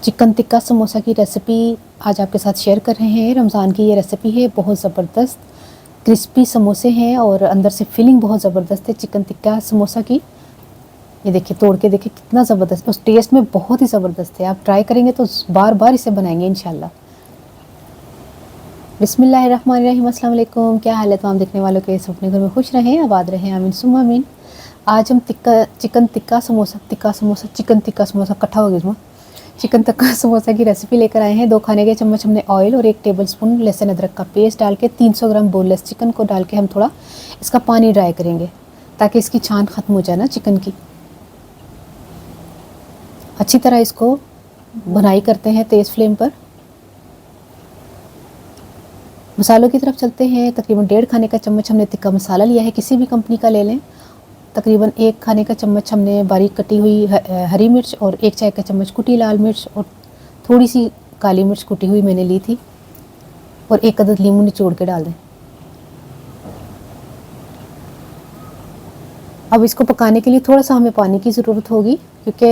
Chicken tikka samosa की recipe आज आपके साथ शेयर कर रहे हैं। रमज़ान की ये रेसिपी है, बहुत ज़बरदस्त क्रिस्पी समोसे हैं और अंदर से फिलिंग बहुत ज़बरदस्त है चिकन टिक्का समोसा की। ये देखिए, तोड़ के देखिए कितना ज़बरदस्त, उस टेस्ट में बहुत ही ज़बरदस्त है। आप ट्राई करेंगे तो बार बार इसे बनाएंगे इंशाल्लाह। बिस्मिल्लाहिर्रहमानिर्रहीम, अस्सलाम वालेकुम। क्या हाल है तमाम देखने वालों के, सब अपने घर में खुश रहें, आबाद रहें, आमीन सुम्मा आमीन। आज हम चिकन टिक्का समोसा चिकन टिक्का समोसा इकट्ठा हो गया इसमें, चिकन टिक्का समोसा की रेसिपी लेकर आए हैं। 2 खाने के चम्मच हमने ऑयल और 1 टेबलस्पून लहसुन अदरक का पेस्ट डाल के 300 ग्राम बोनलेस चिकन को डाल के हम थोड़ा इसका पानी ड्राई करेंगे ताकि इसकी छान ख़त्म हो जाए ना चिकन की। अच्छी तरह इसको भुनाई करते हैं तेज़ फ्लेम पर। मसालों की तरफ चलते हैं। तकरीबन 1.5 खाने का चम्मच हमने टिक्का मसाला लिया है, किसी भी कंपनी का ले लें। तकरीबन 1 खाने का चम्मच हमने बारीक कटी हुई हरी मिर्च और 1 चाय का चम्मच कुटी लाल मिर्च और थोड़ी सी काली मिर्च कुटी हुई मैंने ली थी और 1 अदद नींबू निचोड़ के डाल दें। अब इसको पकाने के लिए थोड़ा सा हमें पानी की ज़रूरत होगी क्योंकि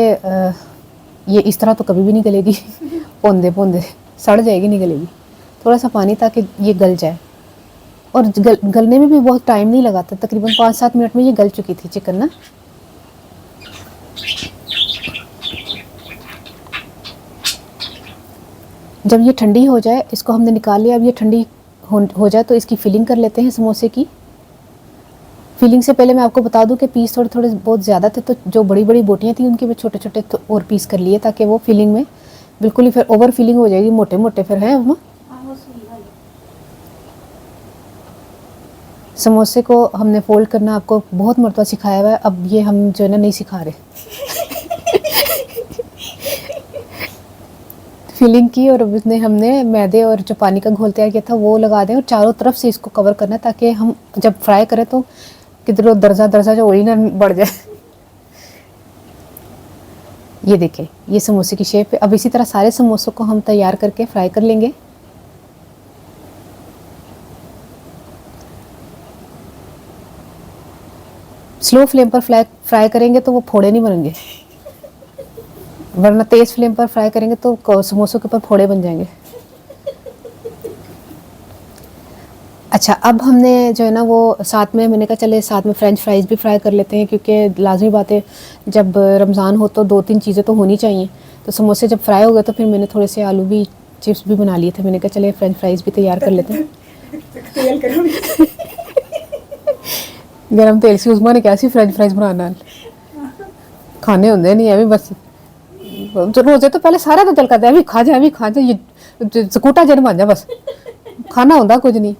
ये इस तरह तो कभी भी नहीं गलेगी पौंदे पौंदे सड़ जाएगी, नहीं गलेगी। थोड़ा सा पानी ताकि ये गल जाए, और गलने में भी बहुत टाइम नहीं लगाता, तकरीबन 5-7 मिनट में ये गल चुकी थी चिकन ना। जब ये ठंडी हो जाए, इसको हमने निकाल लिया। अब ये ठंडी हो जाए तो इसकी फिलिंग कर लेते हैं समोसे की। फिलिंग से पहले मैं आपको बता दूं कि पीस थोड़े थोड़े बहुत ज़्यादा थे, तो जो बड़ी बड़ी बोटियाँ थी उनके मैं छोटे छोटे और पीस कर लिए ताकि वो फिलिंग में बिल्कुल ही, फिर ओवर फिलिंग हो जाएगी, मोटे मोटे फिर है वो। समोसे को हमने फोल्ड करना आपको बहुत मरतबा सिखाया हुआ है, अब ये हम जो है ना नहीं सिखा रहे फिलिंग की, और उसने हमने मैदे और जो पानी का घोल तैयार किया था वो लगा दें और चारों तरफ से इसको कवर करना ताकि हम जब फ्राई करें तो किधरों दरजा जो ओरी ना बढ़ जाए। ये देखें, ये समोसे की शेप है। अब इसी तरह सारे समोसों को हम तैयार करके फ्राई कर लेंगे। स्लो फ्लेम पर फ्राई करेंगे तो वो फोड़े नहीं बनेंगे, वरना तेज़ फ्लेम पर फ्राई करेंगे तो समोसों के ऊपर फोड़े बन जाएंगे। अच्छा, अब हमने जो है ना वो साथ में, मैंने कहा चले साथ में फ्रेंच फ्राइज़ भी फ्राई कर लेते हैं क्योंकि लाजमी बात है जब रमज़ान हो तो 2-3 चीज़ें तो होनी चाहिए। तो समोसे जब फ्राई हो गए तो फिर मैंने थोड़े से आलू भी चिप्स भी बना लिए थे। मैंने कहा चले फ्रेंच फ्राइज़ भी तैयार कर लेते हैं। गरम तेल से उस्मा ने क्या सी फ्रेंच फ्राइज़ बनाना खाने होंगे नहीं है भी बस रोजे तो पहले सारा तो दिल करता है भी खा जा ये ਸਕੂਟਾ जन बन जा, बस खाना होंदा कुछ नहीं।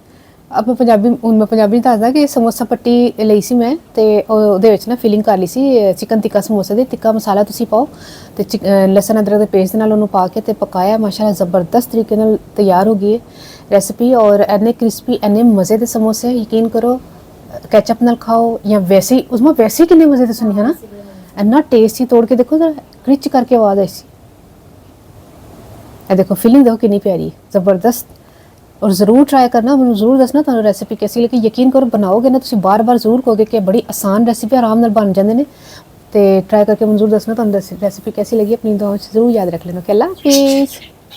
अब मैं पंजाबी ਦੱਸਦਾ कि समोसा पट्टी ਲਈ ਸੀ मैं ਤੇ ਉਹਦੇ ਵਿੱਚ ਨਾ ਫਿਲਿੰਗ ਕਰ ਲਈ ਸੀ चिकन टिक्का समोसे ਦੇ। टिक्का मसाला ਤੁਸੀਂ ਪਾਓ ਤੇ ਲਸਣ ਅਦਰਕ ਦੇ ਪੇਸਟ ਨਾਲ ਉਹਨੂੰ ਪਾ ਕੇ ਤੇ ਪਕਾਇਆ। ਮਾਸ਼ਾਅੱਲਾ ਜ਼ਬਰਦਸਤ ਤਰੀਕੇ ਨਾਲ ਤਿਆਰ ਹੋ ਗਈ ਹੈ रेसिपी, और एने क्रिस्पी एने मज़े के समोसे, यकीन करो कैचअप नाल खाओ या वैसे ही, उसमें वैसे ही कितने मज़े के सुनी है ना, इन्ना टेस्ट ही। तोड़ के देखो जरा, क्रिच करके आवाज़ आई सी। देखो फिलिंग देखो कितनी प्यारी, ज़बरदस्त। और ज़रूर ट्राई करना, मैं ज़रूर दसना तुहानू रेसिपी कैसी लगी। यकीन करो बनाओगे ना तुम बार बार ज़रूर कहोगे कि बड़ी आसान रेसिपी आराम नाल बन जाते हैं। तो ट्राई करके मैं ज़रूर दसना तुहानू रेसिपी कैसी लगी। अपनी दुआओं च ज़रूर याद रख लेना। अल्लाह हाफिज़।